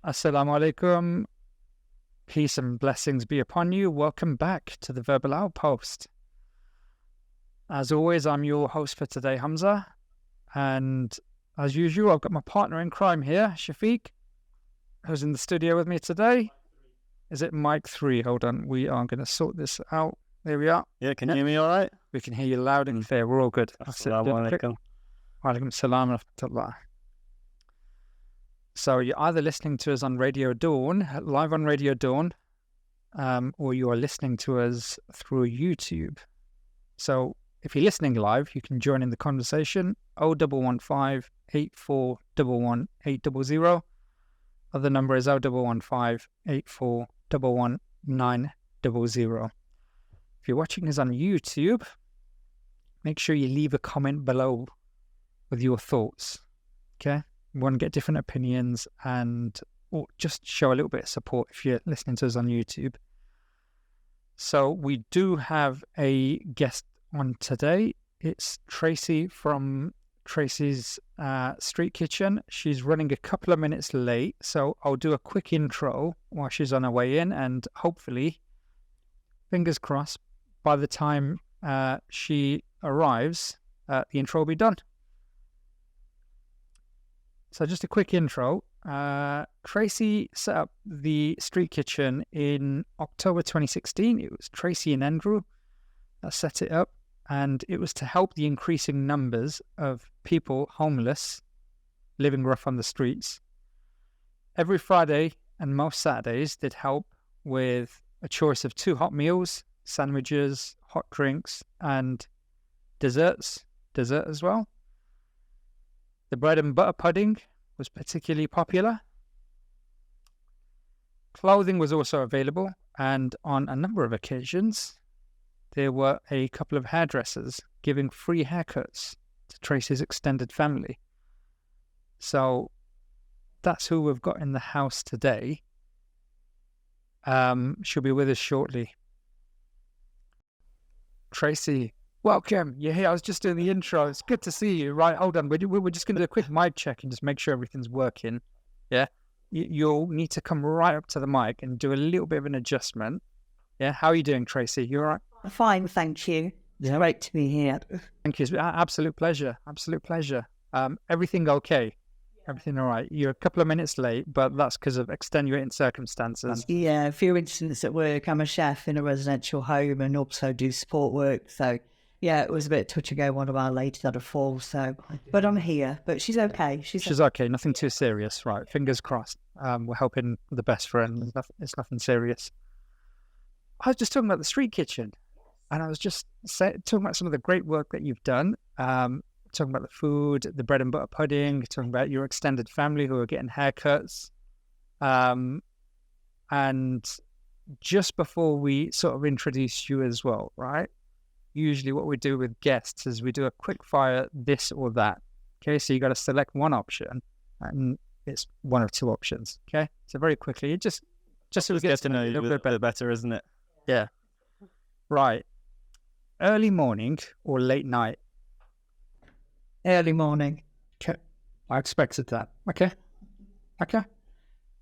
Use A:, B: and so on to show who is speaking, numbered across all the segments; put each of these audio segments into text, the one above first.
A: Assalamu alaikum. Peace and blessings be upon you. Welcome back to the Verbal Outpost. As always, I'm your host for today, Hamza. And as usual, I've got my partner in crime here, Shafiq, who's in the studio with me today. Is it mic 3? Hold on. We are going to sort this out. There we are.
B: Yeah, can you hear me all right?
A: We can hear you loud and clear. We're all good.
B: Assalamu alaikum.
A: Wa alaikum salam wa rahmatullah. So you're either listening to us on Radio Dawn, live on Radio Dawn, or you are listening to us through YouTube. So if you're listening live, you can join in the conversation, 0115 8411 800. Other number is 0115 8411 900. If you're watching us on YouTube, make sure you leave a comment below with your thoughts, okay? We want to get different opinions or just show a little bit of support if you're listening to us on YouTube. So we do have a guest on today. It's Tracy from Tracy's Street Kitchen. She's running a couple of minutes late, so I'll do a quick intro while she's on her way in, and hopefully, fingers crossed, by the time she arrives, the intro will be done. So just a quick intro. Tracy set up the Street Kitchen in October 2016. It was Tracy and Andrew that set it up, and it was to help the increasing numbers of people homeless living rough on the streets. Every Friday and most Saturdays, they'd help with a choice of 2 hot meals, sandwiches, hot drinks, and dessert as well. The bread and butter pudding was particularly popular. Clothing was also available, and on a number of occasions, there were a couple of hairdressers giving free haircuts to Tracy's extended family. So that's who we've got in the house today. She'll be with us shortly. Tracy, welcome. You're here. I was just doing the intro. It's good to see you. Right, hold on. We're just going to do a quick mic check and just make sure everything's working. Yeah? You'll need to come right up to the mic and do a little bit of an adjustment. Yeah? How are you doing, Tracy? You all right?
C: Fine, thank you. It's great to be here.
A: Thank you. Absolute pleasure. Absolute pleasure. Everything okay? Everything all right? You're a couple of minutes late, but that's because of extenuating circumstances.
C: Yeah, a few incidents at work. I'm a chef in a residential home and also do support work. So, yeah, it was a bit touch and go. One of our ladies had a fall. So, but I'm here. But she's okay. She's
A: okay. Nothing too serious. Right. Fingers crossed. We're helping the best friend. It's nothing serious. I was just talking about the Street Kitchen, and I was just talking about some of the great work that you've done. Talking about the food, the bread and butter pudding, talking about your extended family who are getting haircuts. And just before we sort of introduce you as well, right? Usually what we do with guests is we do a quick fire this or that. Okay, so you got to select one option, and it's one of 2 options. Okay, so very quickly, just so we get to know you a little bit better,
B: isn't it?
A: Yeah. Right. Early morning or late night?
C: early morning.
A: Okay. I expected that. Okay.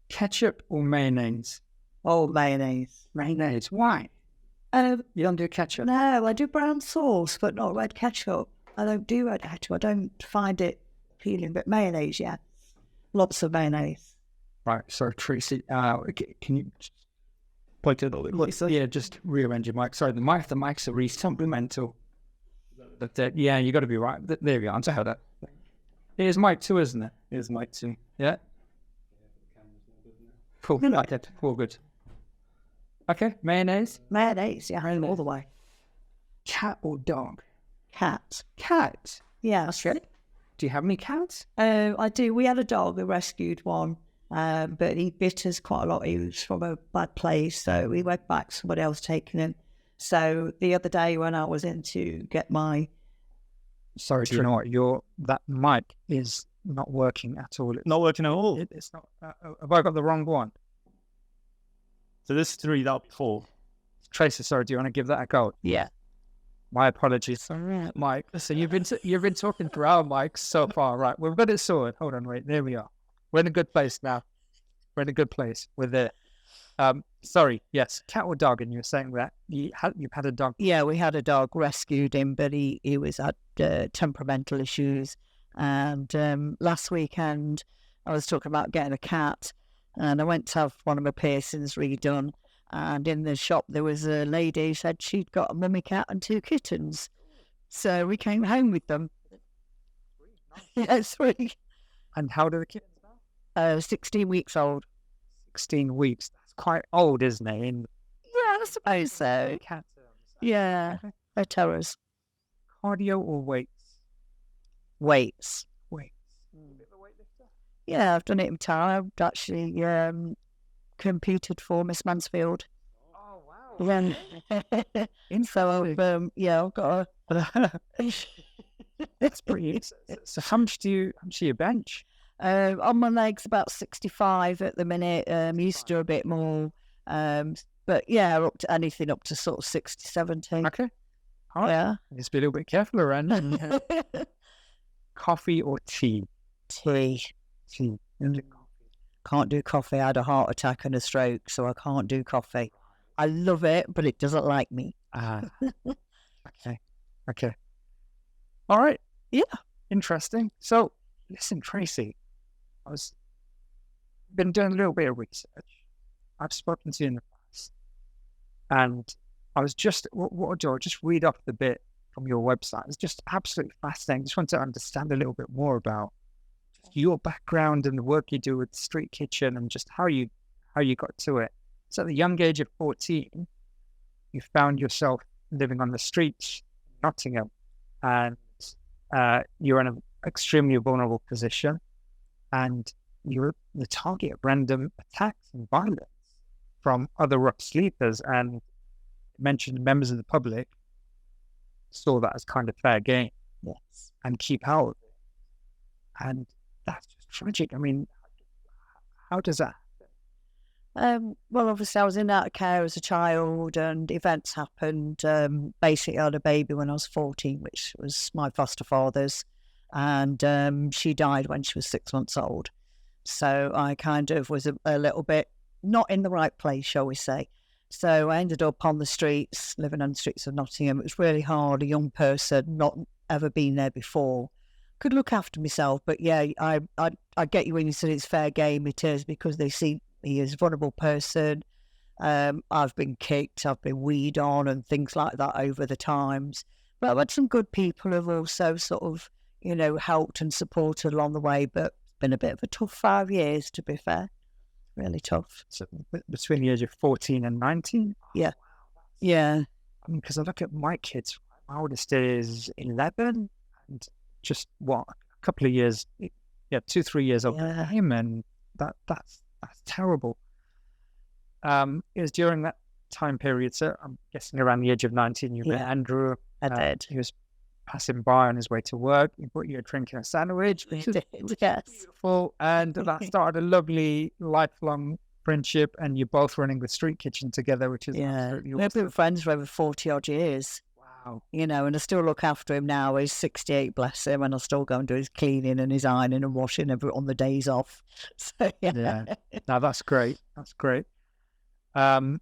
A: Ketchup or mayonnaise?
C: Oh, mayonnaise.
A: Mayonnaise. Why? You don't do ketchup?
C: No, I do brown sauce, but not red ketchup. I don't do red ketchup. I don't find it appealing, but mayonnaise, yeah. Lots of mayonnaise.
A: Right. So, Tracy, can you point it a little bit? Yeah, just rearrange your mic. Sorry, the mics are really temperamental. But yeah, you got to be right. There we are. I heard that. It is mic 2, isn't it? It is mic 2. Yeah. Cool. All good. Okay. Mayonnaise.
C: Mayonnaise, yeah, all the way.
A: Cat or dog?
C: Cat.
A: Cat.
C: Yeah, that's right.
A: Do you have any cats?
C: I do. We had a dog, a rescued one, but he bit us quite a lot. He was from a bad place, so we went back, somebody else taking him. So the other day when I was in to get my...
A: Sorry, do you know what? That mic is not working at all.
B: Not working at all?
A: It's not. Have I got the wrong one?
B: So this is 3, that'll be 4.
A: Tracy, sorry, do you want to give that a go?
C: Yeah.
A: My apologies. Mike, listen, you've been talking through our mics so far. Right, we've got it sorted. Hold on, wait, there we are. We're in a good place now. we're in a good place with it. Sorry, yes, cat or dog, and you were saying that you've had a dog.
C: Yeah, we had a dog, rescued him, but he was had temperamental issues. And last weekend, I was talking about getting a cat, and I went to have one of my piercings redone. And in the shop, there was a lady who said she'd got a mummy cat and 2 kittens. So we came home with them. Yeah, 3.
A: And how do the kittens now?
C: 16 weeks old.
A: 16 weeks. That's quite old, isn't it? In
C: Yeah, I suppose so.
A: cat terms.
C: Yeah,
A: Okay.
C: they're terrors.
A: Cardio or weights?
C: Weights.
A: Weights. A bit of a weightlifter?
C: Yeah, I've done it in time. I've actually competed for Miss Mansfield.
A: Oh wow.
C: Yeah. So I've got
A: That's pretty. So how much do you bench?
C: on my legs about 65 at the minute. Used to do a bit more. But yeah, up to anything up to sort of 60, 70.
A: Okay. All right.
C: Yeah.
A: Just be a little bit careful around. Coffee or tea?
C: Tea.
A: Tea.
C: Can't do coffee. I had a heart attack and a stroke, so I can't do coffee. I love it, but it doesn't like me.
A: Okay. All right.
C: Yeah.
A: Interesting. So, listen, Tracy, been doing a little bit of research. I've spoken to you in the past, and I was just, what I'll do, I'll just read off the bit from your website. It's just absolutely fascinating. Just want to understand a little bit more about your background and the work you do with Street Kitchen and just how you got to it. So at the young age of 14, you found yourself living on the streets in Nottingham, and you're in an extremely vulnerable position, and you're the target of random attacks and violence from other rough sleepers, and mentioned members of the public saw that as kind of fair game.
C: Yes.
A: And keep out of it. And that's just tragic. I mean, how does that
C: Well, obviously, I was in and out of care as a child, and events happened. Basically, I had a baby when I was 14, which was my foster father's, and she died when she was 6 months old. So I kind of was a little bit not in the right place, shall we say. So I ended up on the streets, living on the streets of Nottingham. It was really hard, a young person, not ever been there before. Could look after myself, but yeah, I get you when you said it's fair game. It is, because they see me as a vulnerable person. I've been kicked, I've been weed on and things like that over the times. But I've had some good people who've also sort of, helped and supported along the way. But it's been a bit of a tough 5 years, to be fair. Really tough.
A: So between the age of 14 and 19?
C: Yeah.
A: Wow,
C: Yeah.
A: I mean, because I look at my kids, my oldest is 11, and just a couple of years, 2-3 years older than him, and that's terrible. It was during that time period, so I'm guessing around the age of 19, you met Andrew.
C: I did.
A: He was passing by on his way to work. He brought you a drink and a sandwich, which is
C: Yes.
A: beautiful, and that started a lovely lifelong friendship, and you're both running the Street Kitchen together, which is absolutely
C: We've
A: awesome.
C: been friends for over 40 odd years.
A: Wow.
C: And I still look after him now. He's 68, bless him, and I still go and do his cleaning and his ironing and washing on the days off. So
A: Yeah. No, that's great. That's great. And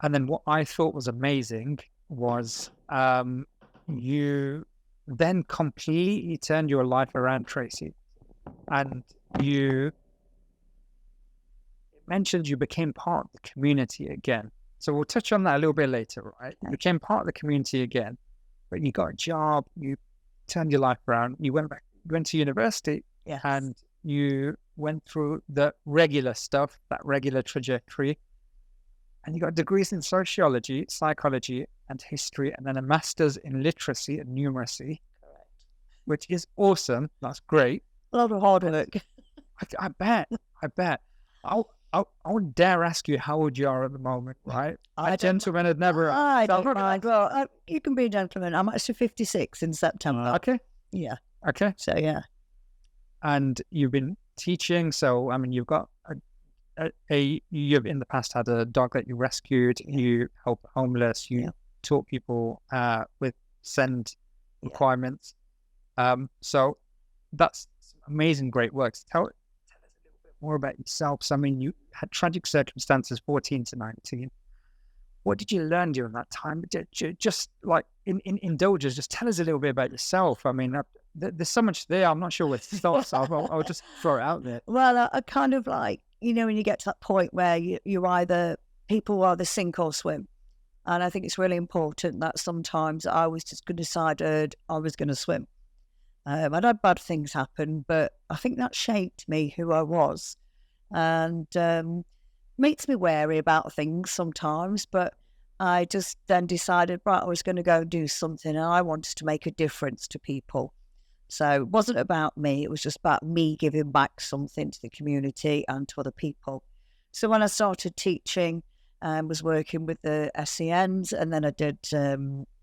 A: then what I thought was amazing was you then completely turned your life around, Tracy, and you mentioned you became part of the community again. So we'll touch on that a little bit later, right? You became part of the community again, but you got a job, you turned your life around, you went to university,
C: Yes.
A: and you went through the regular stuff, that regular trajectory, and you got degrees in sociology, psychology, and history, and then a master's in literacy and numeracy.
C: Correct.
A: Which is awesome. That's great.
C: A lot of hard work.
A: I bet. I wouldn't dare ask you how old you are at the moment, right? A gentleman had never.
C: I don't mind. Well, you can be a gentleman. I'm actually 56 in September.
A: Okay.
C: Yeah.
A: Okay.
C: So, yeah.
A: And you've been teaching. So, I mean, you've got you've in the past had a dog that you rescued. You help the homeless. You taught people with SEND requirements. So that's some amazing, great work. Tell us a little bit more about yourself. So, I mean, you had tragic circumstances, 14 to 19. What did you learn during that time? Just like indulge us, just tell us a little bit about yourself. I mean, there's so much there. I'm not sure where to start, so I'll just throw it out there.
C: Well, I kind of like, when you get to that point where people either sink or swim. And I think it's really important that sometimes I was just decided I was going to swim. I'd had bad things happen, but I think that shaped me who I was, and makes me wary about things sometimes. But I just then decided, right, I was going to go and do something, and I wanted to make a difference to people. So it wasn't about me, it was just about me giving back something to the community and to other people. So when I started teaching, was working with the SENs, and then I did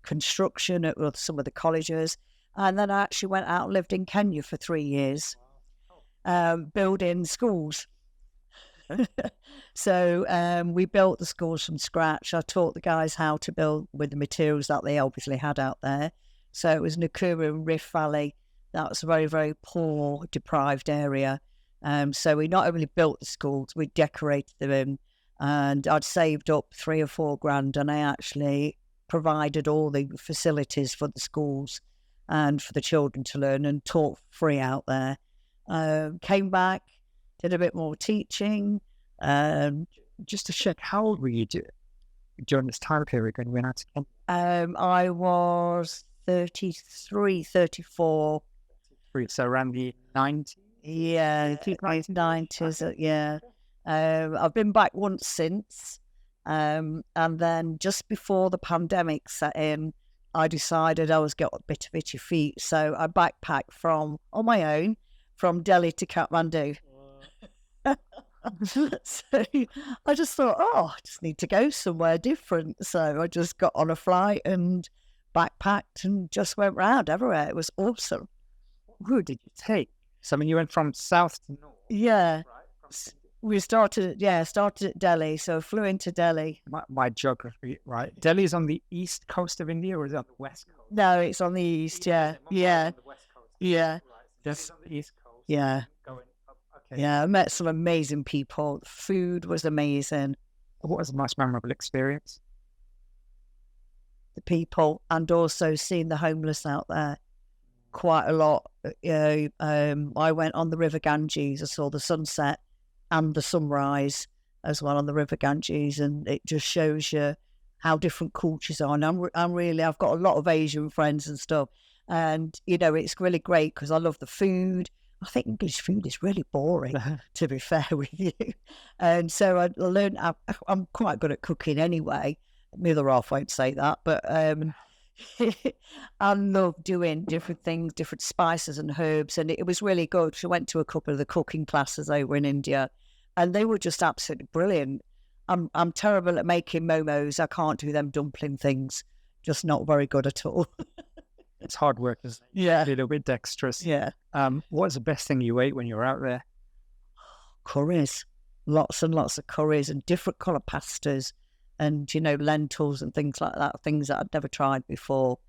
C: construction at some of the colleges, and then I actually went out and lived in Kenya for 3 years, building schools. So we built the schools from scratch. I taught the guys how to build with the materials that they obviously had out there. So it was Nakuru and Rift Valley. That was a very, very poor, deprived area. So we not only built the schools, we decorated them, and I'd saved up 3 or 4 grand, and I actually provided all the facilities for the schools and for the children to learn, and taught free out there. Came back, did a bit more teaching.
A: Just to check, how old were you during this time period when you went out to Kenya?
C: I was 33, 34.
A: So around the 90s?
C: Yeah, 90s, yeah. I've been back once since, and then just before the pandemic set in, I decided I was getting a bit of itchy feet, so I backpacked on my own from Delhi to Kathmandu. So I just thought, I just need to go somewhere different. So I just got on a flight and backpacked and just went round everywhere. It was awesome.
A: Who did you take? So I mean, you went from south to north.
C: Yeah.
A: Right?
C: We started at Delhi, so I flew into Delhi.
A: My geography, right? Delhi is on the east coast of India, or is it on the west coast?
C: No, it's on the east, yeah. Yeah.
A: On the west coast.
C: Yeah.
A: Right. Just on the east coast.
C: Yeah.
A: Going up. Okay.
C: Yeah, I met some amazing people. The food was amazing.
A: What was the most memorable experience?
C: The people, and also seeing the homeless out there quite a lot. I went on the River Ganges. I saw the sunset and the sunrise as well on the River Ganges, and it just shows you how different cultures are. And I've got a lot of Asian friends and stuff, and it's really great because I love the food. I think English food is really boring, to be fair with you. And so I learned, I'm quite good at cooking anyway. My other half won't say that, but I love doing different things, different spices and herbs, and it was really good. I went to a couple of the cooking classes over in India, and they were just absolutely brilliant. I'm terrible at making momos. I can't do them dumpling things. Just not very good at all.
A: It's hard work, isn't it?
C: Yeah.
A: A little bit dexterous.
C: Yeah.
A: What's the best thing you ate when you were out there?
C: Curries. Lots and lots of curries and different colour pastas and, lentils and things like that, things that I'd never tried before.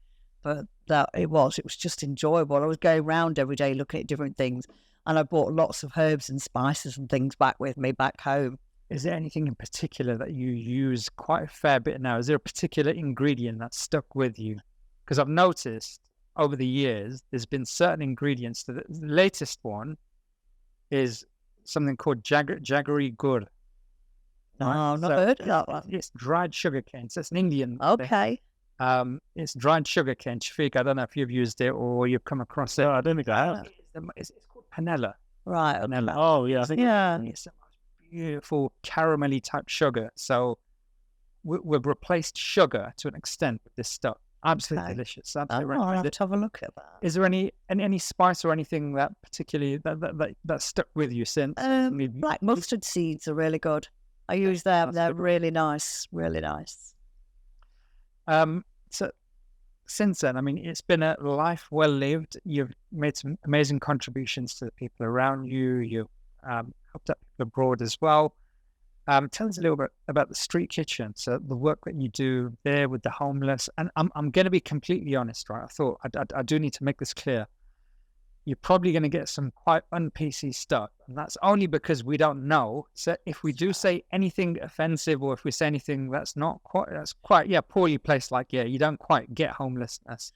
C: But it was just enjoyable. I was going around every day looking at different things, and I bought lots of herbs and spices and things back with me back home.
A: Is there anything in particular that you use quite a fair bit now? Is there a particular ingredient that stuck with you? Because I've noticed over the years, there's been certain ingredients. The latest one is something called jaggery gur.
C: No, I've not heard of that one.
A: It's dried sugar cane. So it's an Indian thing.
C: Okay.
A: It's dried sugar cane. Shafiq, I don't know if you've used it or you've come across it.
B: No, I don't think I have.
A: It's called panela.
C: Right.
A: Panela.
B: Oh, yeah, I think.
C: Yeah.
A: It's the most beautiful caramelly type sugar. So we've replaced sugar to an extent with this stuff. Absolutely delicious. Absolutely
C: I'll have to have a look at that.
A: Is there any spice or anything that particularly that stuck with you since?
C: Black mustard seeds are really good. I use them. They're really nice. Really nice.
A: So since then, I mean, it's been a life well lived. You've made some amazing contributions to the people around you. You helped out people abroad as well. Tell us a little bit about the street kitchen. So the work that you do there with the homeless. And I'm going to be completely honest, right? I thought I do need to make this clear. you're probably going to get some quite un-PC stuff. And that's only because we don't know. So if we do say anything offensive, or if we say anything that's quite poorly placed, like, you don't quite get homelessness,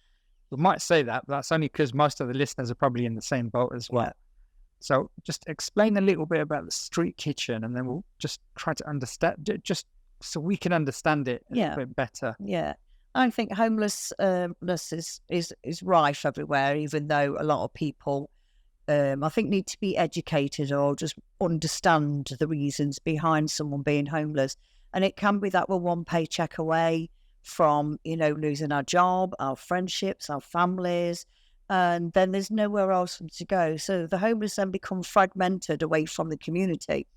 A: we might say that, but that's only because most of the listeners are probably in the same boat as well. So just explain a little bit about the street kitchen, and then we'll just try to understand, just so we can understand it a bit better.
C: Yeah. I think homelessness is rife everywhere, even though a lot of people, I think, need to be educated or just understand the reasons behind someone being homeless. And it can be that we're one paycheck away from, losing our job, our friendships, our families, and then there's nowhere else to go. So the homeless then become fragmented away from the community,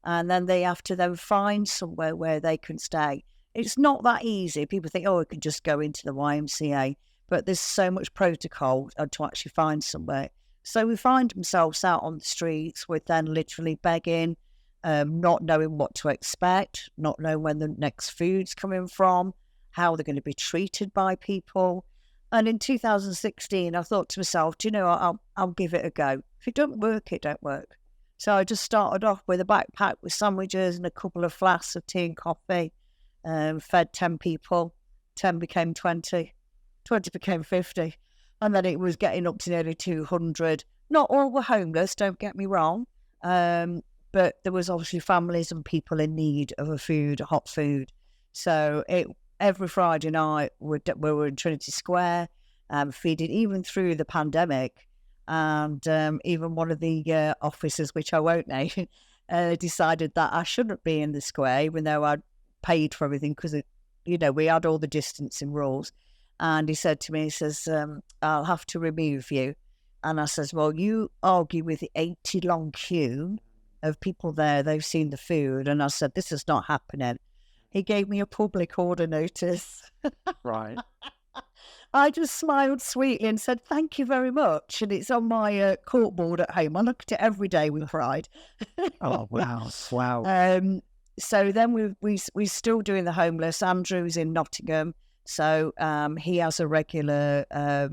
C: and then they have to then find somewhere where they can stay. It's not that easy. People think, we could just go into the YMCA, but there's so much protocol to actually find somewhere. So we find themselves out on the streets with then literally begging, not knowing what to expect, not knowing when the next food's coming from, how they're going to be treated by people. And in 2016, I thought to myself, I'll give it a go. If it don't work, it don't work. So I just started off with a backpack with sandwiches and a couple of flasks of tea and coffee, fed 10 people. 10 became 20, 20 became 50. And then it was getting up to nearly 200. Not all were homeless, don't get me wrong. But there was obviously families and people in need of hot food. So every Friday night, we were in Trinity Square, feeding even through the pandemic. And even one of the officers, which I won't name, decided that I shouldn't be in the square, even though I'd paid for everything, because, we had all the distancing rules. And he said to me, he says, I'll have to remove you. And I says, well, you argue with the 80-long queue of people there. They've seen the food. And I said, this is not happening. He gave me a public order notice.
A: Right.
C: I just smiled sweetly and said, thank you very much. And it's on my corkboard at home. I look at it every day with pride.
A: Oh, wow. Wow.
C: So then we're still doing the homeless. Andrew's in Nottingham. So he has a regular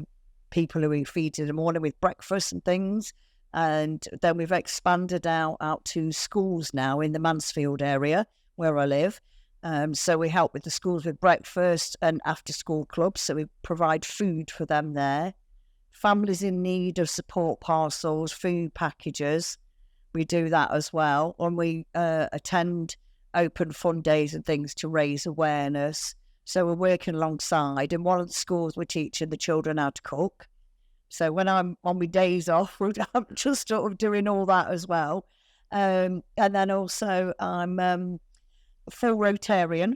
C: people who he feeds in the morning with breakfast and things. And then we've expanded out to schools now in the Mansfield area where I live. So we help with the schools with breakfast and after-school clubs. So we provide food for them there. Families in need of support parcels, food packages, we do that as well. And we attend open fun days and things to raise awareness. So we're working alongside. In one of the schools, we're teaching the children how to cook. So when I'm on my days off, I'm just sort of doing all that as well. And then also I'm full Rotarian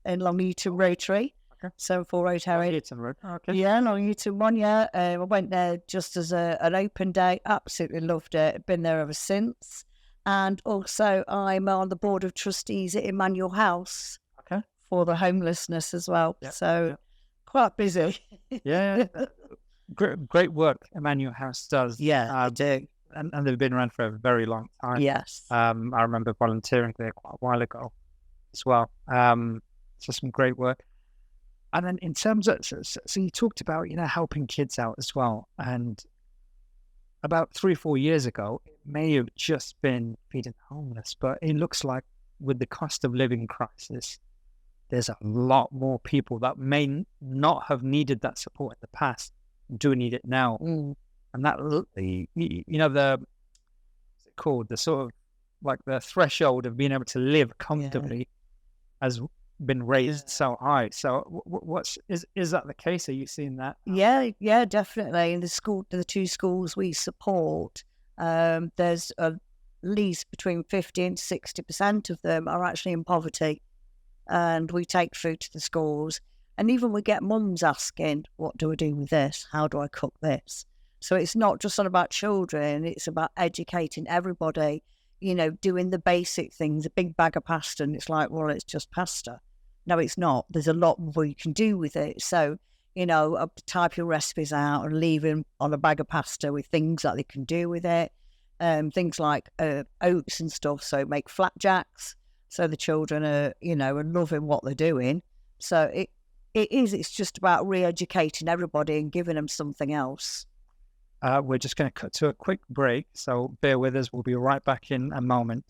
C: in Long Eaton Rotary.
A: Okay.
C: So full Rotarian.
A: Okay.
C: Yeah, Long Eaton one, yeah. I went there just as an open day. Absolutely loved it. Been there ever since. And also I'm on the board of trustees at Emmanuel House.
A: Okay.
C: For the homelessness as well.
A: Yep.
C: So quite busy.
A: Yeah. Great work Emmanuel House does.
C: Yeah, I do.
A: And they've been around for a very long time.
C: Yes.
A: I remember volunteering there quite a while ago as well. So some great work. And then in terms of, so you talked about, helping kids out as well. And about 3 or 4 years ago, it may have just been feeding the homeless, but it looks like with the cost of living crisis, there's a lot more people that may not have needed that support in the past, do need it now.
C: Mm.
A: And that, what's it called? The sort of like the threshold of being able to live comfortably has been raised so high. So is that the case? Are you seeing that?
C: Yeah, definitely. In the 2 schools we support, there's at least between 50 and 60% of them are actually in poverty. And we take food to the schools. And even we get mums asking, what do I do with this? How do I cook this? So it's not just about children, it's about educating everybody, doing the basic things, a big bag of pasta, and it's like, well, it's just pasta. No, it's not. There's a lot more you can do with it. So, type your recipes out and leave them on a bag of pasta with things that they can do with it. Things like oats and stuff, so make flapjacks. So the children are, are loving what they're doing. So it's just about re-educating everybody and giving them something else.
A: We're just going to cut to a quick break, so bear with us. We'll be right back in a moment.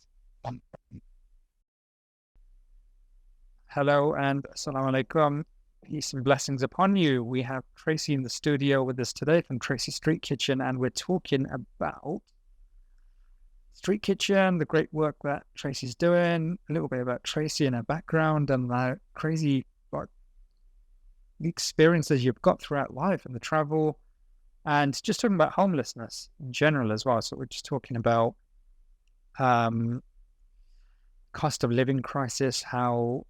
A: Hello and assalamu alaikum. Peace and blessings upon you. We have Tracy in the studio with us today from Tracy Street Kitchen, and we're talking about Street Kitchen, the great work that Tracy's doing, a little bit about Tracy and her background, and the crazy the experiences you've got throughout life and the travel, and just talking about homelessness in general as well. So we're just talking about cost of living crisis, how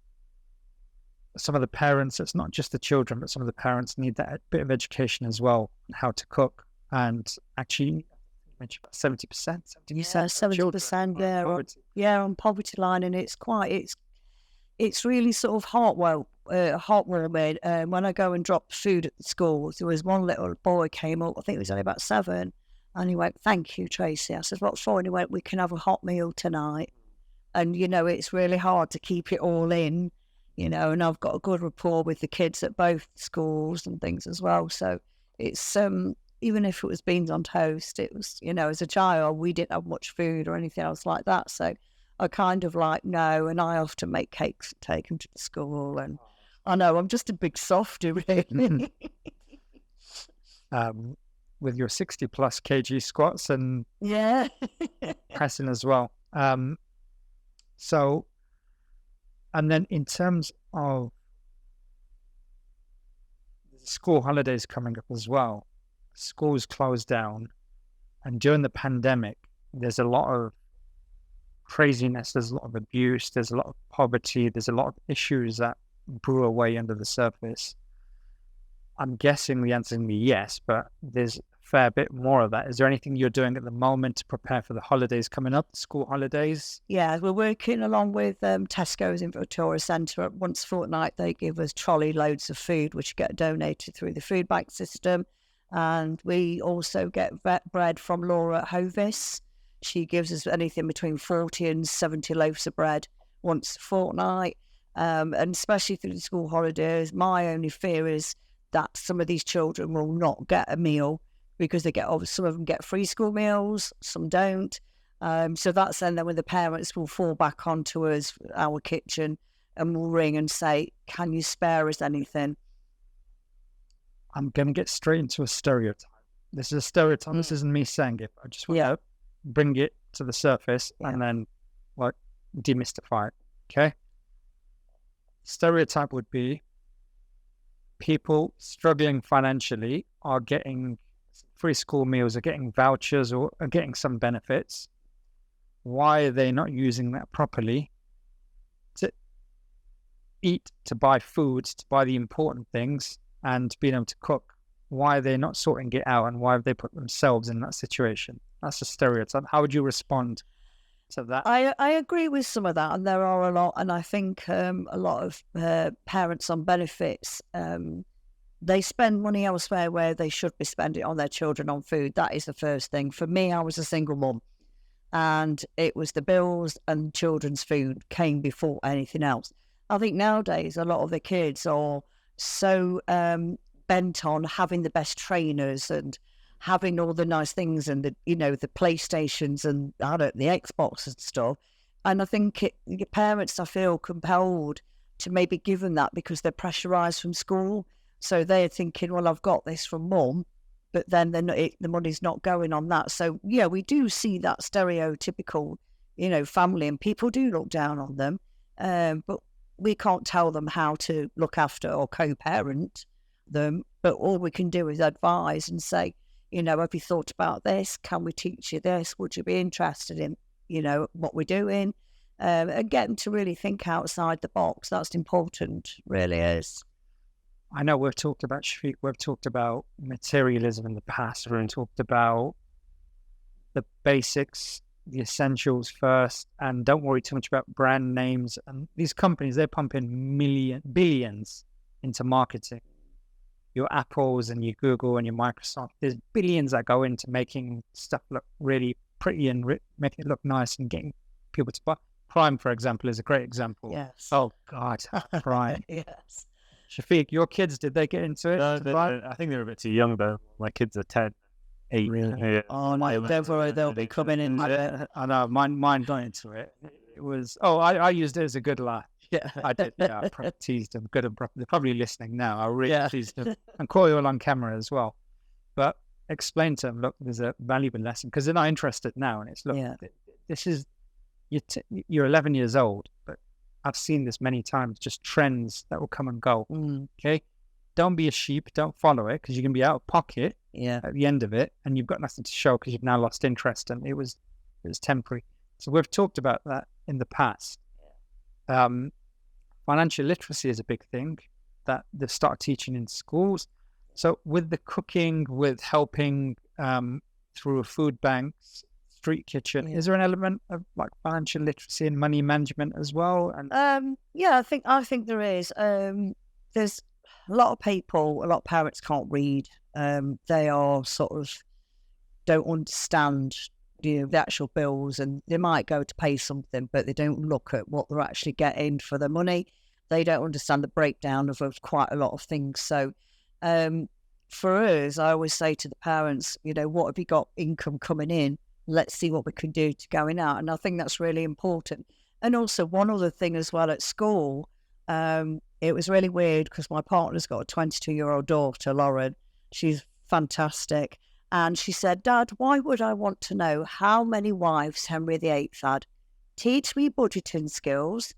A: some of the parents, it's not just the children, but some of the parents need that bit of education as well, how to cook. And actually, you mentioned about 70%.
C: Yeah, 70% there. On poverty line, and it's really sort of heartwarming. When I go and drop food at the schools, there was one little boy came up, I think he was only about 7, and he went, "Thank you, Tracy." I said, "What for?" And he went, "We can have a hot meal tonight." And, it's really hard to keep it all in, and I've got a good rapport with the kids at both schools and things as well. So it's, even if it was beans on toast, it was, as a child, we didn't have much food or anything else like that. So I kind of know, and I often make cakes and take them to the school. And I know I'm just a big softie, really.
A: With your 60 plus kg squats and pressing as well. So, and then in terms of school holidays coming up as well, schools closed down, and during the pandemic, there's a lot of craziness, there's a lot of abuse, there's a lot of poverty, there's a lot of issues that brew away under the surface. I'm guessing the answer is yes, but there's a fair bit more of that. Is there anything you're doing at the moment to prepare for the holidays coming up, the school holidays?
C: Yeah, we're working along with Tesco's in Victoria Centre. Once a fortnight, they give us trolley loads of food, which get donated through the food bank system. And we also get bread from Laura at Hovis. She gives us anything between 40 and 70 loaves of bread once a fortnight. And especially through the school holidays, my only fear is that some of these children will not get a meal, because some of them get free school meals, some don't. So that's then when the parents will fall back onto us, our kitchen, and will ring and say, "Can you spare us anything?"
A: I'm going to get straight into a stereotype. This is a stereotype. This isn't me saying it. I just want to bring it to the surface and then demystify it. Okay? Stereotype would be people struggling financially are getting free school meals, are getting vouchers, or are getting some benefits. Why are they not using that properly to eat, to buy food, to buy the important things, and being able to cook? Why are they not sorting it out, and why have they put themselves in that situation? That's a stereotype. How would you respond to that?
C: I agree with some of that, and there are a lot, and I think a lot of parents on benefits, they spend money elsewhere where they should be spending on their children on food. That is the first thing. For me, I was a single mum, and it was the bills and children's food came before anything else. I think nowadays a lot of the kids are so bent on having the best trainers and having all the nice things and the PlayStations and the Xbox and stuff. And I think your parents, I feel compelled to maybe give them that because they're pressurised from school. So they're thinking, well, I've got this from mum, but then the money's not going on that. So yeah, we do see that stereotypical, family, and people do look down on them. But we can't tell them how to look after or co-parent them. But all we can do is advise and say, have you thought about this? Can we teach you this? Would you be interested in, what we're doing? And get them to really think outside the box. That's important, really is.
A: I know we've talked about, Shafiq, we've talked about materialism in the past. We've talked about the basics, the essentials first, and don't worry too much about brand names. And these companies, they're pumping billions into marketing. Your Apples and your Google and your Microsoft, there's billions that go into making stuff look really pretty and making it look nice and getting people to buy. Prime, for example, is a great example.
C: Yes.
A: Oh, God, Prime.
C: Yes.
A: Shafiq, your kids, did they get into it?
B: No, I think they're a bit too young, though. My kids are 10. 8.
C: Really? Oh, my, don't worry, they'll be coming in.
A: I know, mine got into it. It was, I used it as a good laugh.
C: Yeah.
A: I did, I probably teased them good and proper. They're probably listening now. I really teased them and caught you all on camera as well. But explain to them, look, there's a valuable lesson because they're not interested now. And it's, look, this is, you're 11 years old, but I've seen this many times, just trends that will come and go. Okay. Don't be a sheep. Don't follow it because you can be out of pocket at the end of it. And you've got nothing to show because you've now lost interest. And it was temporary. So we've talked about that in the past. Financial literacy is a big thing that they've started teaching in schools. So with the cooking, with helping through food banks, street kitchen, is there an element of like financial literacy and money management as well? And
C: I think there is. There's a lot of people, a lot of parents can't read. They are sort of don't understand the actual bills, and they might go to pay something, but they don't look at what they're actually getting for their money. They don't understand the breakdown of quite a lot of things. So for us, I always say to the parents, what have you got income coming in? Let's see what we can do to going out. And I think that's really important. And also one other thing as well at school, it was really weird because my partner's got a 22-year-old daughter, Lauren. She's fantastic. And she said, Dad, why would I want to know how many wives Henry VIII had? Teach me budgeting skills.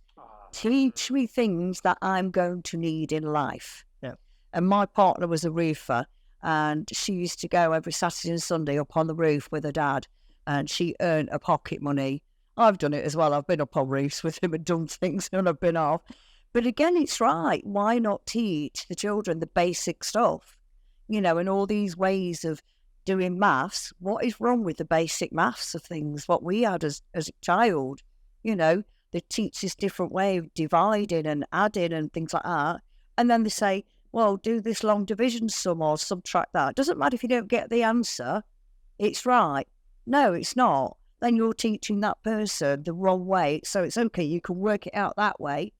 C: Teach me things that I'm going to need in life.
A: Yeah.
C: And my partner was a roofer, and she used to go every Saturday and Sunday up on the roof with her dad, and she earned her pocket money. I've done it as well. I've been up on roofs with him and done things, and I've been off. But again, it's right. Why not teach the children the basic stuff? And all these ways of doing maths. What is wrong with the basic maths of things? What we had as a child, they teach this different way of dividing and adding and things like that. And then they say, well, do this long division sum or subtract that. It doesn't matter if you don't get the answer. It's right. No, it's not. Then you're teaching that person the wrong way. So it's okay, you can work it out that way.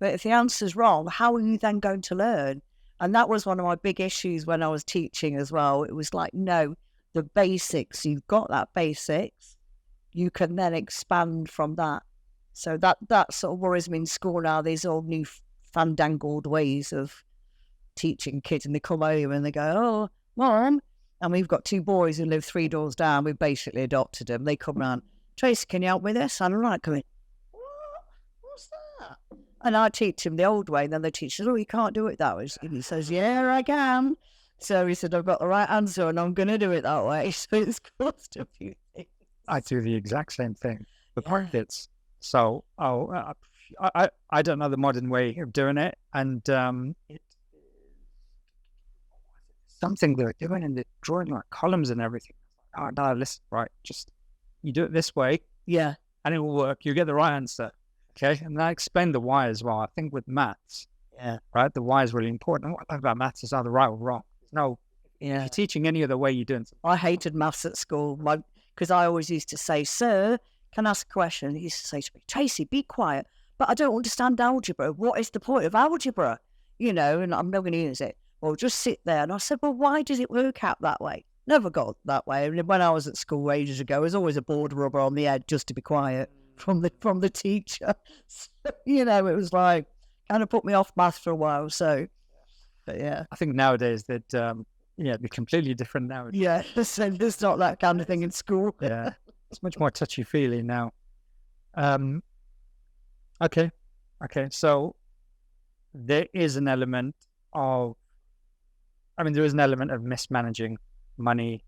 C: But if the answer's wrong, how are you then going to learn? And that was one of my big issues when I was teaching as well. It was like, no, the basics, you've got that basics, you can then expand from that. So that sort of worries me in school now. These all new fandangled ways of teaching kids, and they come home and they go, oh, Mom, and we've got 2 boys who live 3 doors down. We've basically adopted them. They come round, Tracy, can you help with this? And I'm like going, what? What's that? And I teach him the old way, and then the teacher says, oh, you can't do it that way. And he says, yeah, I can. So he said, I've got the right answer and I'm going to do it that way. So it's caused a few things.
A: I do the exact same thing with my kids. So I don't know the modern way of doing it. And it's something they're doing, and they're drawing like columns and everything. Oh, no, listen, right, just you do it this way.
C: Yeah.
A: And it will work. You get the right answer. Okay. And I explained the why as well. I think with maths, right, the why is really important. And what I like about maths is either right or wrong. There's no, if you're teaching any other way, you're doing something.
C: I hated maths at school because I always used to say, sir, can I ask a question? He used to say to me, Tracy, be quiet, but I don't understand algebra. What is the point of algebra? And I'm not going to use it. Well, just sit there. And I said, well, why does it work out that way? Never got that way. And when I was at school ages ago, there was always a board rubber on the head just to be quiet from the teacher. So, it was like, kind of put me off maths for a while. So, but yeah.
A: I think nowadays that, they're completely different now.
C: Yeah, so there's not that kind of thing in school.
A: Yeah, it's much more touchy-feely now. Okay. So there is an element of, there is an element of mismanaging money.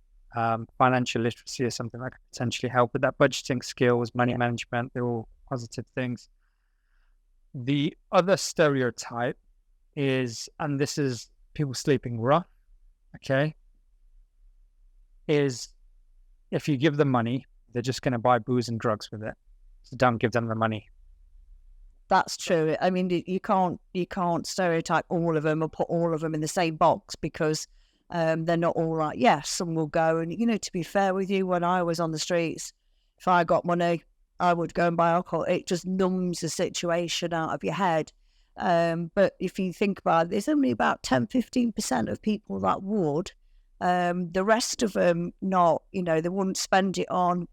A: Financial literacy is something that could potentially help with that. Budgeting skills, money management, they're all positive things. The other stereotype is, and this is people sleeping rough, is if you give them money, they're just going to buy booze and drugs with it. So don't give them the money.
C: That's true. You can't stereotype all of them or put all of them in the same box because they're not all right. Yes, some will go. And, to be fair with you, when I was on the streets, if I got money, I would go and buy alcohol. It just numbs the situation out of your head. But if you think about it, there's only about 10-15% of people that would. The rest of them, not, they wouldn't spend it on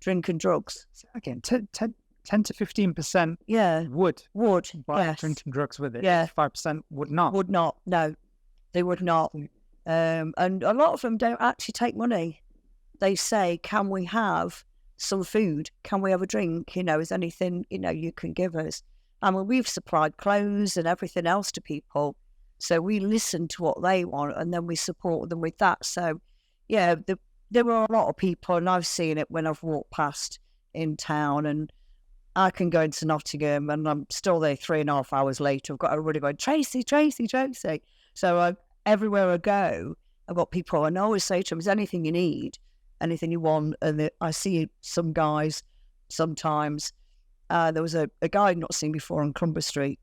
C: drink and drugs.
A: Again, 10 to 15% would buy
C: yes.
A: drinking drugs with it.
C: Yeah.
A: 5% would not.
C: Would not, no, they would not. And a lot of them don't actually take money. They say, can we have some food? Can we have a drink? Is anything, you can give us? I mean, we've supplied clothes and everything else to people. So we listen to what they want and then we support them with that. So, yeah, there were a lot of people, and I've seen it when I've walked past in town, and I can go into Nottingham and I'm still there 3.5 hours later. I've got everybody going, Tracy, Tracy, Tracy. So everywhere I go, I've got people, and I always say to them, is anything you need, anything you want? And I see some guys sometimes. There was a guy I'd not seen before on Clumber Street,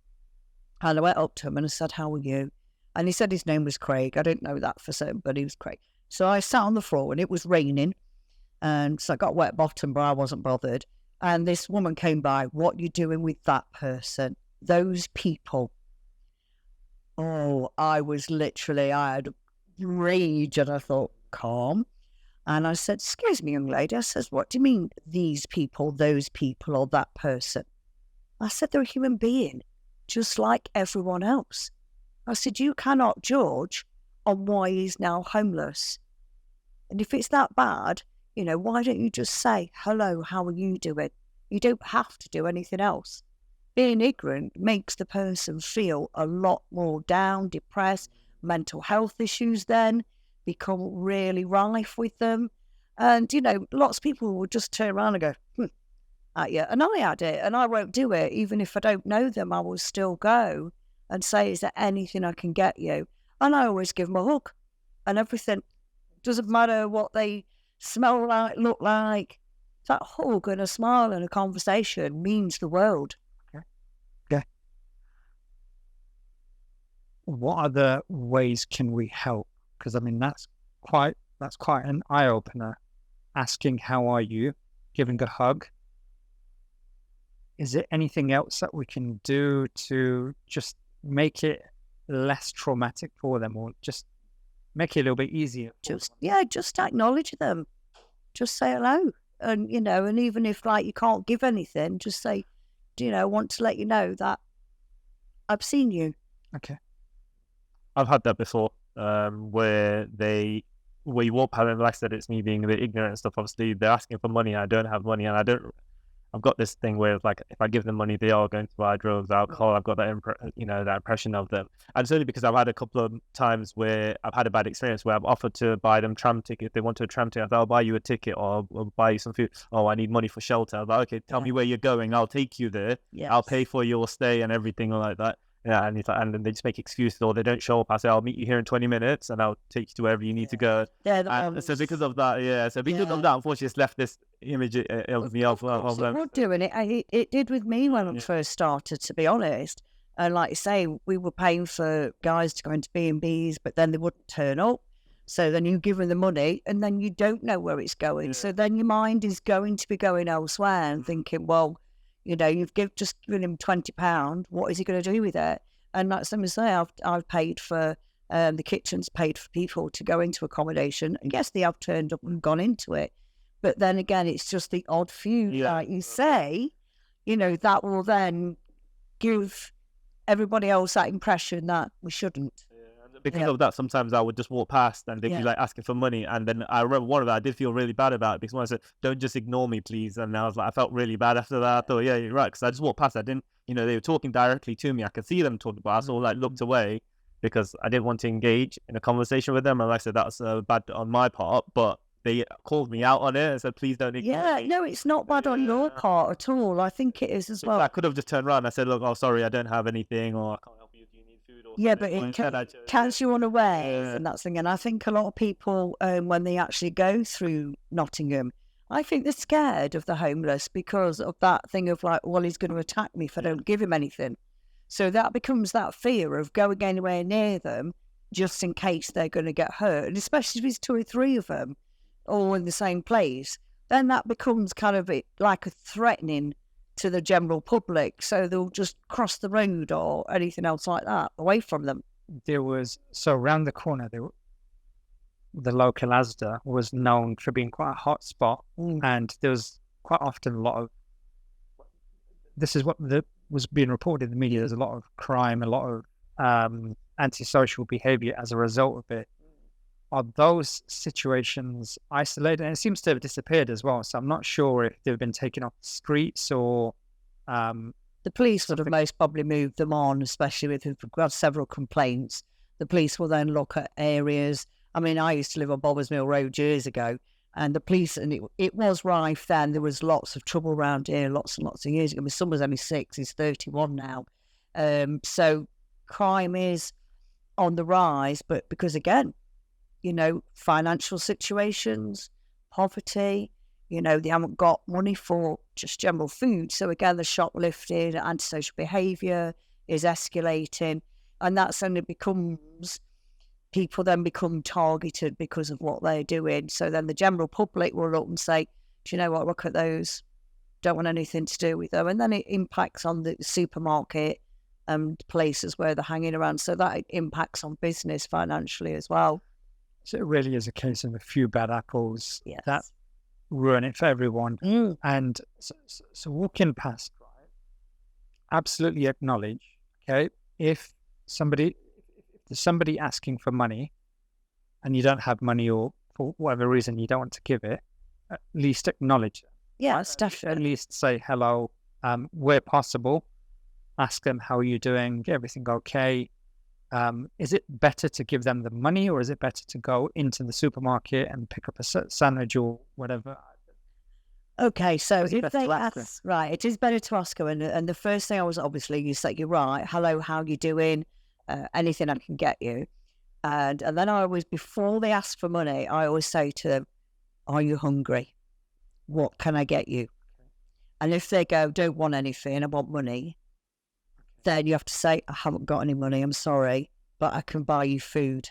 C: and I went up to him and I said, how are you? And he said his name was Craig. I didn't know that for certain, but he was Craig. So I sat on the floor and it was raining, and so I got wet bottom, but I wasn't bothered. And this woman came by, what you doing with that person? Those people. Oh, I had rage, and I thought, calm. And I said, excuse me, young lady. I says, what do you mean, these people, those people, or that person? I said, they're a human being, just like everyone else. I said, you cannot judge on why he's now homeless. And if it's that bad, why don't you just say, hello, how are you doing? You don't have to do anything else. Being ignorant makes the person feel a lot more down, depressed, mental health issues then become really rife with them. And, lots of people will just turn around and go, at you. And I had it, and I won't do it. Even if I don't know them, I will still go and say, is there anything I can get you? And I always give them a hug and everything. Doesn't matter what they smell like, look like. That hug and a smile and a conversation means the world.
A: Okay. What other ways can we help? Because I mean, that's quite an eye opener. Asking how are you, giving a hug. Is there anything else that we can do to just make it less traumatic for them, or just make it a little bit easier?
C: Just acknowledge them. Just say hello. And, and even if you can't give anything, just say, I want to let you know that I've seen you.
A: Okay.
B: I've had that before, where you walk past them, like I said, it's me being a bit ignorant and stuff. Obviously, they're asking for money, and I don't have money, and I've got this thing where it's like, if I give them money, they are going to buy drugs, alcohol. I've got that, that impression of them. And it's only because I've had a couple of times where I've had a bad experience where I've offered to buy them tram ticket. If they want a tram ticket, I thought, I'll buy you a ticket, or I'll buy you some food. Oh, I need money for shelter. I was like, okay, tell me where you're going. I'll take you there.
C: Yes.
B: I'll pay for your stay and everything like that. Yeah, and then they just make excuses, or they don't show up. I say, I'll meet you here in 20 minutes and I'll take you to wherever you need to go. So because of that, of that, unfortunately, it's left this image of me of them.
C: We're doing it. It did with me when I first started, to be honest. And like you say, we were paying for guys to go into B&Bs, but then they wouldn't turn up. So then you give them the money and then you don't know where it's going. Yeah. So then your mind is going to be going elsewhere and thinking, well, you've just given him £20. What is he going to do with it? And like someone say, I've paid for the kitchen's paid for people to go into accommodation. And yes, they have turned up and gone into it. But then again, it's just the odd few, like you say, that will then give everybody else that impression that we shouldn't.
B: Because of that, sometimes I would just walk past and they'd be asking for money. And then I remember one of that, I did feel really bad about it, because when I said, don't just ignore me, please. And I was like, I felt really bad after that. I thought, yeah, you're right. Because I just walked past. I didn't, they were talking directly to me. I could see them talking, but I sort of looked away because I didn't want to engage in a conversation with them. And like I said, that's bad on my part, but they called me out on it and said, please don't ignore me.
C: Yeah, no, it's not bad on your part at all. I think it is as well.
B: I could have just turned around and I said, look, oh, sorry, I don't have anything, or I can't help you. Do you need food? Or
C: yeah, but it catches you unawares, and that's the thing. And I think a lot of people, when they actually go through Nottingham, I think they're scared of the homeless because of that thing of well, he's going to attack me if I don't give him anything. So that becomes that fear of going anywhere near them just in case they're going to get hurt. And especially if it's 2 or 3 of them all in the same place, then that becomes kind of like a threatening to the general public. So they'll just cross the road or anything else like that away from them.
A: So around the corner, the local Asda was known for being quite a hot spot, and there was quite often a lot of, this is what was being reported in the media, there's a lot of crime, a lot of antisocial behavior as a result of it. Are those situations isolated? And it seems to have disappeared as well. So I'm not sure if they've been taken off the streets or...
C: the police would have most probably moved them on, especially if we've got several complaints. The police will then look at areas. I mean, I used to live on Bobbers Mill Road years ago, and the police, and it was rife then. There was lots of trouble around here, lots and lots of years ago. My son was only 6, he's 31 now. So crime is on the rise, but because, again, you know, financial situations, poverty, you know, they haven't got money for just general food. So again, the shoplifting, antisocial behaviour is escalating, and that's only becomes, people then become targeted because of what they're doing. So then the general public will look and say, do you know what, look at those, don't want anything to do with them. And then it impacts on the supermarket and places where they're hanging around. So that impacts on business financially as well.
A: So it really is a case of a few bad apples that
C: Yes.
A: ruin it for everyone. And so walking past, right, absolutely acknowledge, okay, if there's somebody asking for money and you don't have money, or for whatever reason you don't want to give it, at least acknowledge it.
C: Yes,
A: At
C: definitely.
A: least say hello, where possible, ask them, how are you doing, everything okay? Is it better to give them the money, or is it better to go into the supermarket and pick up a sandwich or whatever?
C: Okay, so
A: Is it
C: if
A: better
C: they
A: to ask
C: ask, right, it is better to ask her. And the first thing I was, obviously, you say, you're right, hello, how you doing? Anything I can get you? And then I always, before they ask for money, I always say to them, are you hungry? What can I get you? And if they go, don't want anything, I want money, then you have to say, I haven't got any money, I'm sorry, but I can buy you food.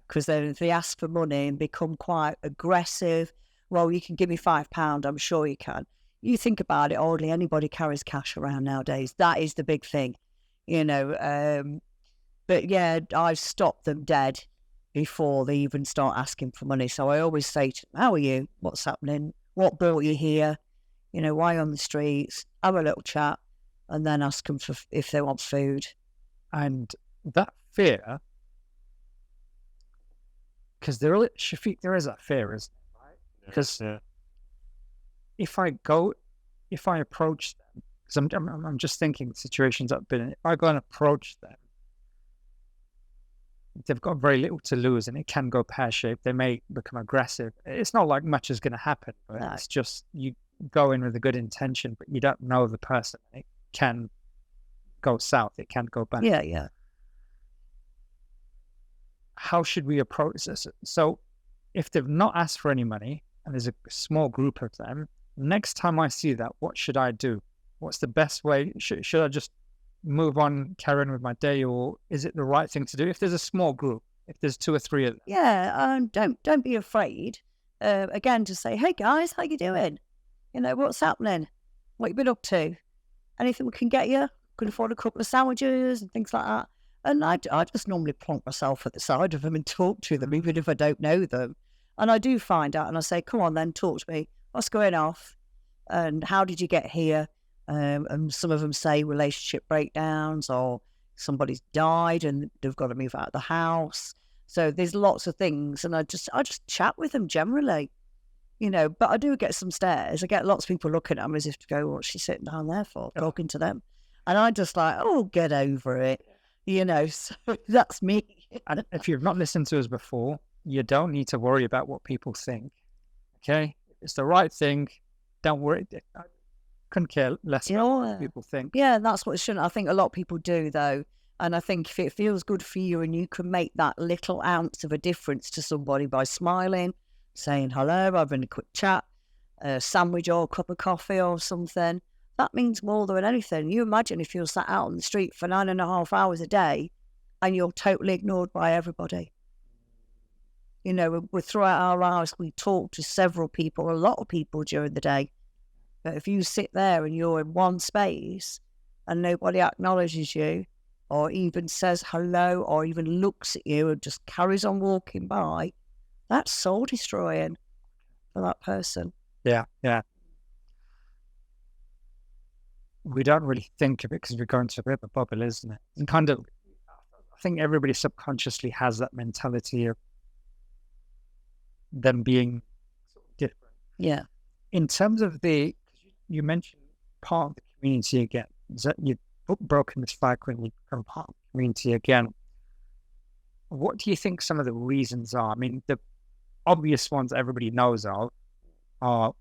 C: Because then if they ask for money and become quite aggressive, well, you can give me £5, I'm sure you can. You think about it, hardly anybody carries cash around nowadays. That is the big thing, you know. But yeah, I've stopped them dead before they even start asking for money. So I always say to them, how are you? What's happening? What brought you here? You know, why on the streets? Have a little chat, and then ask them for if they want food.
A: And that fear, because Shafiq, there is that fear, isn't it? Right? Because if I approach them, because I'm just thinking situations I've been in, if I go and approach them, they've got very little to lose, and it can go pear-shaped. They may become aggressive. It's not like much is going to happen, but
C: No.
A: it's just you go in with a good intention, but you don't know the person. It can go south. It can go bad.
C: Yeah.
A: How should we approach this? So if they've not asked for any money and there's a small group of them, next time I see that, what should I do? What's the best way? Should I just move on, carry on with my day, or is it the right thing to do if there's a small group, if there's 2 or 3 of them?
C: Yeah, don't be afraid. Again, to say, hey guys, how you doing? You know, what's happening? What you been up to? Anything we can get you? Could afford a couple of sandwiches and things like that. And I just normally plonk myself at the side of them and talk to them, even if I don't know them. And I do find out, and I say, come on then, talk to me. What's going off? And how did you get here? And some of them say relationship breakdowns, or somebody's died and they've got to move out of the house. So there's lots of things, and I just chat with them generally, you know. But I do get some stares. I get lots of people looking at them as if to go, what's she sitting down there for, talking to them? And I just like, oh, get over it, you know. So that's me.
A: And if you've not listened to us before, you don't need to worry about what people think. Okay, it's the right thing. Don't worry. I couldn't care less about what people think.
C: Yeah, that's what it shouldn't. I think a lot of people do, though. And I think if it feels good for you and you can make that little ounce of a difference to somebody by smiling, saying hello, having a quick chat, a sandwich or a cup of coffee or something, that means more than anything. You imagine if you're sat out on the street for 9.5 hours a day and you're totally ignored by everybody. You know, we're throughout our lives, we talk to several people, a lot of people during the day. But if you sit there and you're in one space and nobody acknowledges you or even says hello or even looks at you and just carries on walking by, That's soul destroying for that person.
A: Yeah. We don't really think of it because we're going to a bit of a bubble, isn't it? And kind of, I think everybody subconsciously has that mentality of them being sort of different.
C: Yeah.
A: In terms of you mentioned part of the community again, is that you've broken the cycle and you've become part of the community again. What do you think some of the reasons are? I mean, the obvious ones everybody knows of are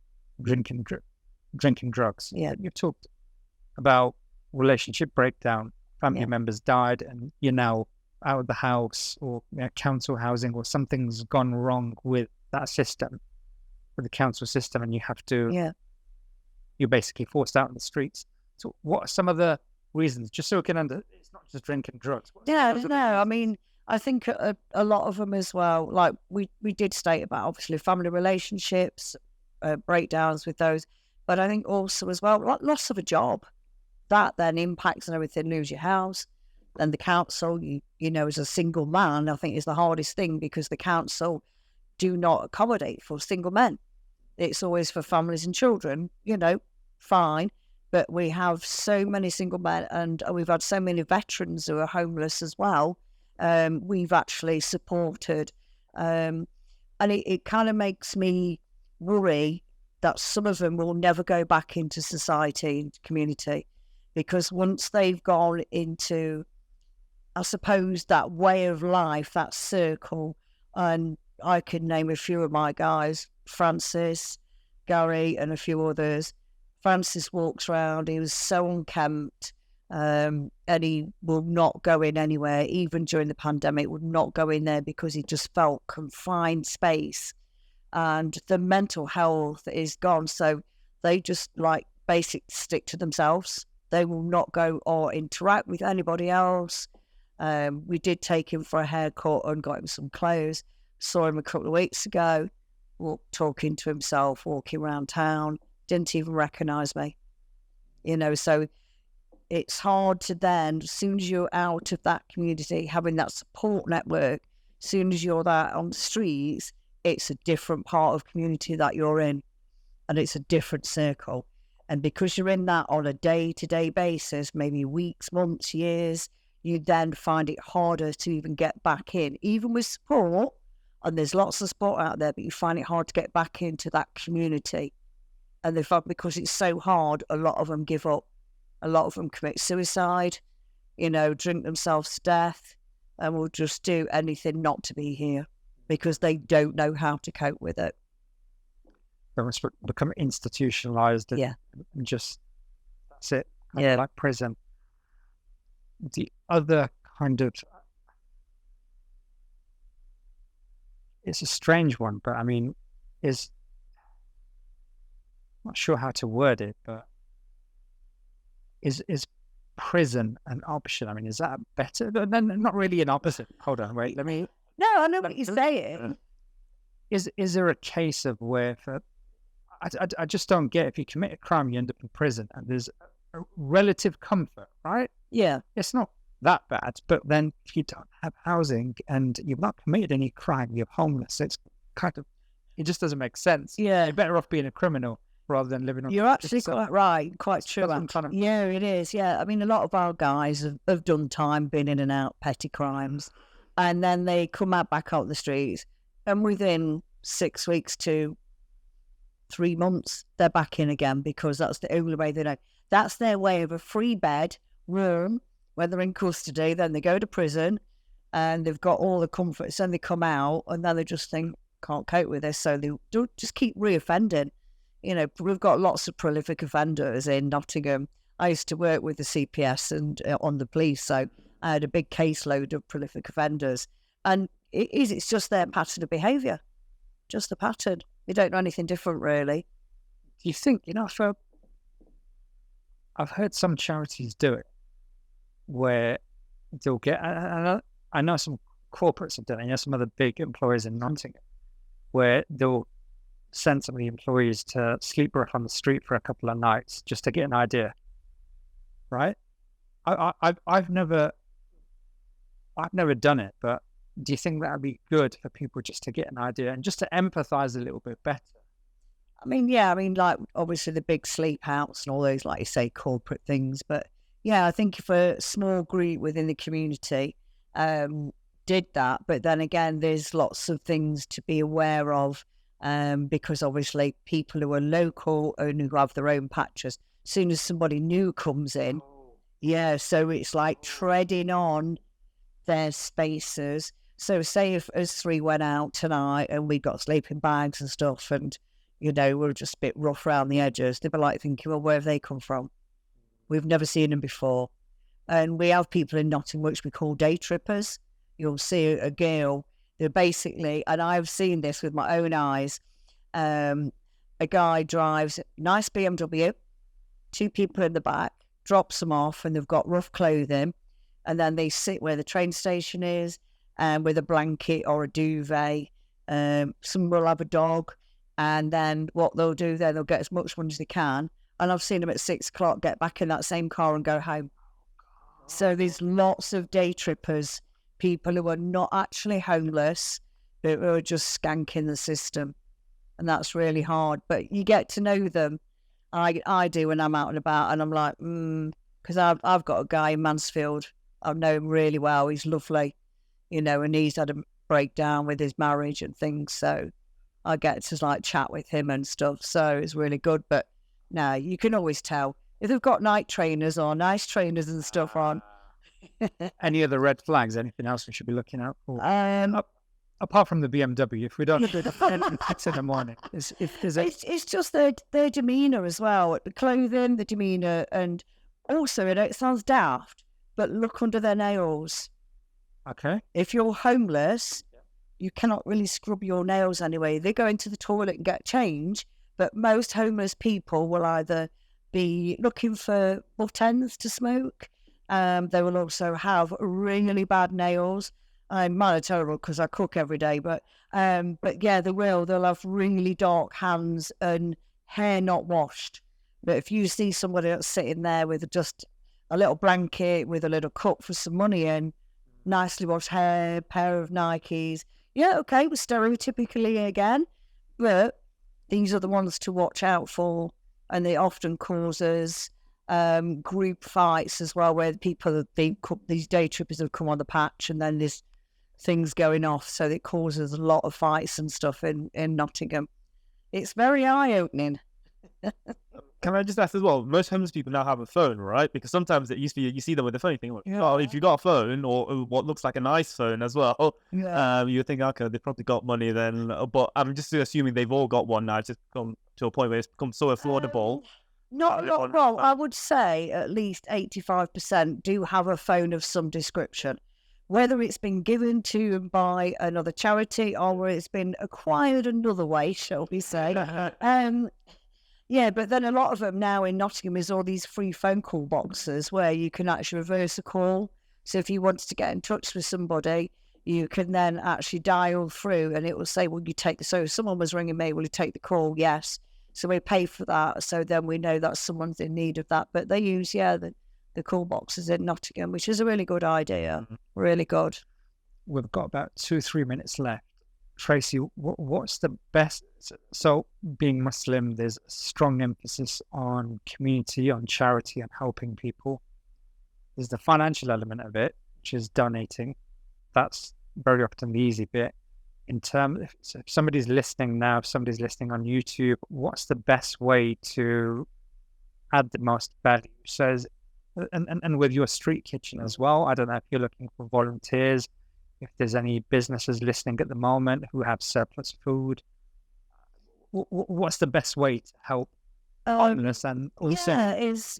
A: drinking drugs.
C: Yeah.
A: You've talked about relationship breakdown, family
C: Yeah.
A: members died, and you're now out of the house or council housing, or something's gone wrong with that system, with the council system, and you have to, you're basically forced out in the streets. So what are some of the reasons, just so we can it's not just drinking drugs?
C: I mean, I think a lot of them as well, like we did state about obviously family relationships, breakdowns with those, but I think also as well, loss of a job, that then impacts on everything. Lose your house, then the council, you know, as a single man, I think is the hardest thing, because the council do not accommodate for single men. It's always for families and children, you know, fine. But we have so many single men, and we've had so many veterans who are homeless as well. We've actually supported, and it kind of makes me worry that some of them will never go back into society and community, because once they've gone into, I suppose, that way of life, that circle, and I could name a few of my guys, Francis, Gary, and a few others. Francis walks around, he was so unkempt, and he will not go in anywhere, even during the pandemic, would not go in there because he just felt confined space, and the mental health is gone. So they just basically stick to themselves. They will not go or interact with anybody else. We did take him for a haircut and got him some clothes. Saw him a couple of weeks ago, talking to himself, walking around town, didn't even recognise me. You know, so it's hard to then, as soon as you're out of that community, having that support network, as soon as you're there on the streets, it's a different part of community that you're in, and it's a different circle. And because you're in that on a day-to-day basis, maybe weeks, months, years, you then find it harder to even get back in, even with support. And there's lots of support out there, but you find it hard to get back into that community. And they find, because it's so hard, a lot of them give up. A lot of them commit suicide, you know, drink themselves to death, and will just do anything not to be here because they don't know how to cope with it.
A: They must become institutionalized.
C: Yeah.
A: And just, that's it. Like prison. The other kind of, it's a strange one, but I mean, I'm not sure how to word it, but is prison an option? I mean, is that better? No, not really an opposite. Hold on, wait, let me.
C: No, I know what you're saying.
A: Is there a case of where, I just don't get, if you commit a crime, you end up in prison, and there's a relative comfort, right?
C: Yeah.
A: It's not that bad, but then if you don't have housing and you've not committed any crime, you're homeless, it's kind of, it just doesn't make sense.
C: Yeah.
A: You're better off being a criminal rather than living on.
C: You're actually quite right, quite true. Yeah, it is. Yeah, I mean, a lot of our guys have done time, been in and out, petty crimes, and then they come out back out the streets, and within 6 weeks to 3 months, they're back in again, because that's the only way they know. That's their way of a free bed, room, when they're in custody. Then they go to prison, and they've got all the comforts, and they come out, and then they just think, can't cope with this, so they do just keep reoffending. You know, we've got lots of prolific offenders in Nottingham. I used to work with the CPS and on the police, so I had a big caseload of prolific offenders. And it's just their pattern of behaviour, just a pattern. You don't know anything different, really.
A: Do you think, you know, I've heard some charities do it, where they'll get, I know some corporates have done it, I know some other big employers in Nottingham, where they'll send some of the employees to sleep work on the street for a couple of nights just to get an idea, right? I've never done it, but Do you think that would be good for people just to get an idea and just to empathize a little bit better?
C: I mean, yeah, I mean, like obviously the big sleep outs and all those, like you say, corporate things. But yeah, I think if a small group within the community did that, but then again, there's lots of things to be aware of because obviously people who are local and who have their own patches, as soon as somebody new comes in, yeah, so it's like treading on their spaces. So say if us three went out tonight and we got sleeping bags and stuff and, you know, we're just a bit rough around the edges, they'd be like thinking, well, where have they come from? We've never seen them before. And we have people in Nottingham which we call day trippers. You'll see a girl, they're basically, and I've seen this with my own eyes, a guy drives a nice BMW, two people in the back, drops them off and they've got rough clothing, and then they sit where the train station is with a blanket or a duvet. Some will have a dog, and then what they'll do then, they'll get as much money as they can. And I've seen them at 6 o'clock get back in that same car and go home. So there's lots of day trippers, people who are not actually homeless, but who are just skanking the system. And that's really hard. But you get to know them. I do when I'm out and about, and I'm like, because I've got a guy in Mansfield. I know him really well. He's lovely, you know, and he's had a breakdown with his marriage and things. So I get to like chat with him and stuff. So it's really good. But no, you can always tell if they've got night trainers or nice trainers and stuff on.
A: Any other red flags? Anything else we should be looking out for? Apart from the BMW, if we don't do the 10 in the morning, it's
C: just their demeanour as well, the clothing, the demeanour, and also, you know, it sounds daft, but look under their nails.
A: Okay.
C: If you're homeless, you cannot really scrub your nails anyway. They go into the toilet and get change, but most homeless people will either be looking for butt ends to smoke. They will also have really bad nails. Mine are terrible because I cook every day, but yeah, they'll have really dark hands and hair not washed. But if you see somebody that's sitting there with just a little blanket with a little cup for some money in, nicely washed hair, pair of Nikes, yeah, okay, we're stereotypically again, but these are the ones to watch out for, and they often causes group fights as well, where these day trippers have come on the patch, and then there's things going off, so it causes a lot of fights and stuff in Nottingham. It's very eye-opening.
B: Can I just ask as well, most homeless people now have a phone, right? Because sometimes it used to be you see them with a phone, you think, oh, if you got a phone or what looks like a nice phone as well, you think, okay, they've probably got money then. But I'm just assuming they've all got one now. It's just come to a point where it's become so affordable.
C: Not wrong. I would say at least 85% do have a phone of some description. Whether it's been given to them by another charity or whether it's been acquired another way, shall we say. Yeah, but then a lot of them now in Nottingham is all these free phone call boxes where you can actually reverse a call. So if you wanted to get in touch with somebody, you can then actually dial through and it will say, will you take so if someone was ringing me, will you take the call? Yes. So we pay for that. So then we know that someone's in need of that. But they use, the call boxes in Nottingham, which is a really good idea. Really good.
A: We've got about 2-3 minutes left. Tracy, what's the best? So being Muslim, there's a strong emphasis on community, on charity and helping people. There's the financial element of it, which is donating. That's very often the easy bit. In terms, if somebody's listening now, if somebody's listening on YouTube, what's the best way to add the most value? So, and with your street kitchen as well, I don't know if you're looking for volunteers, if there's any businesses listening at the moment who have surplus food. What's the best way to help homeless and also?
C: Is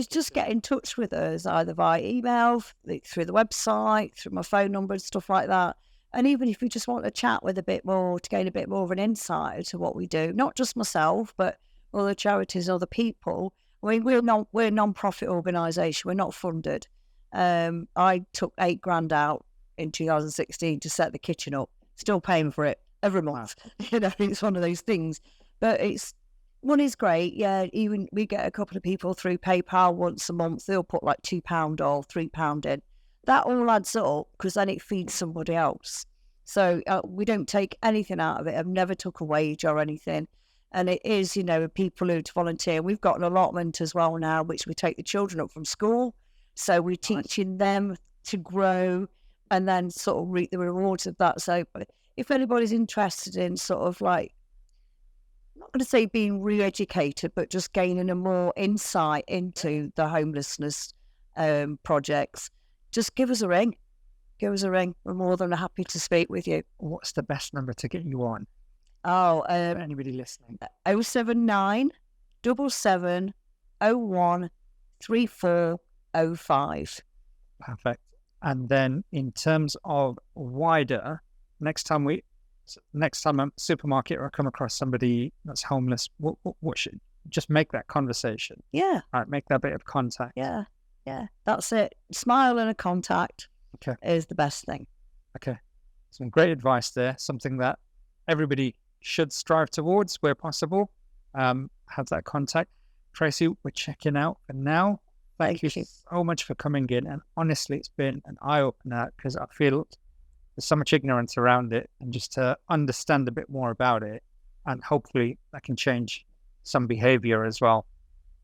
C: just get in touch with us either via email, through the website, through my phone number and stuff like that. And even if you just want to chat with a bit more, to gain a bit more of an insight into what we do, not just myself, but other charities, other people. I mean, we're a non-profit organisation. We're not funded. I took $8,000 out in 2016 to set the kitchen up. Still paying for it every month. You know, it's one of those things. But money's great. Yeah, even we get a couple of people through PayPal once a month. They'll put like £2 or £3 in. that all adds up because then it feeds somebody else. So we don't take anything out of it. I've never took a wage or anything. And it is, people who volunteer. We've got an allotment as well now, which we take the children up from school. So we're teaching them to grow and then sort of reap the rewards of that. So if anybody's interested in sort of like, I'm not going to say being re-educated, but just gaining a more insight into the homelessness projects, just give us a ring. Give us a ring. We're more than happy to speak with you.
A: What's the best number to get you on?
C: Oh,
A: For anybody listening.
C: 079 77 01 3405.
A: Perfect. And then in terms of wider, next time a supermarket or I come across somebody that's homeless, what should just make that conversation?
C: Yeah.
A: All right, make that bit of contact.
C: Yeah. That's it. Smile and a contact.
A: Okay.
C: Is the best thing.
A: Okay. Some great advice there. Something that everybody should strive towards where possible. Have that contact. Tracy, we're checking out for now. Thank you so much for coming in. And honestly, it's been an eye-opener because I feel there's so much ignorance around it, and just to understand a bit more about it, and hopefully that can change some behavior as well,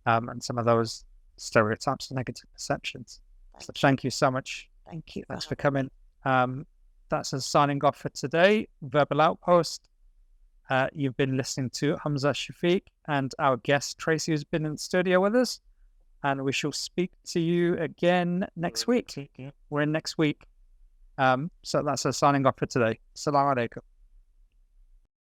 A: and some of those stereotypes and negative perceptions. So thank you so much.
C: Thank you.
A: Thanks for coming. That's us signing off for today. Verbal Outpost. You've been listening to Hamza Shafiq and our guest Tracy, who's been in the studio with us. And we shall speak to you again next week. We're in next week. So that's us signing off for today. Assalamu alaikum.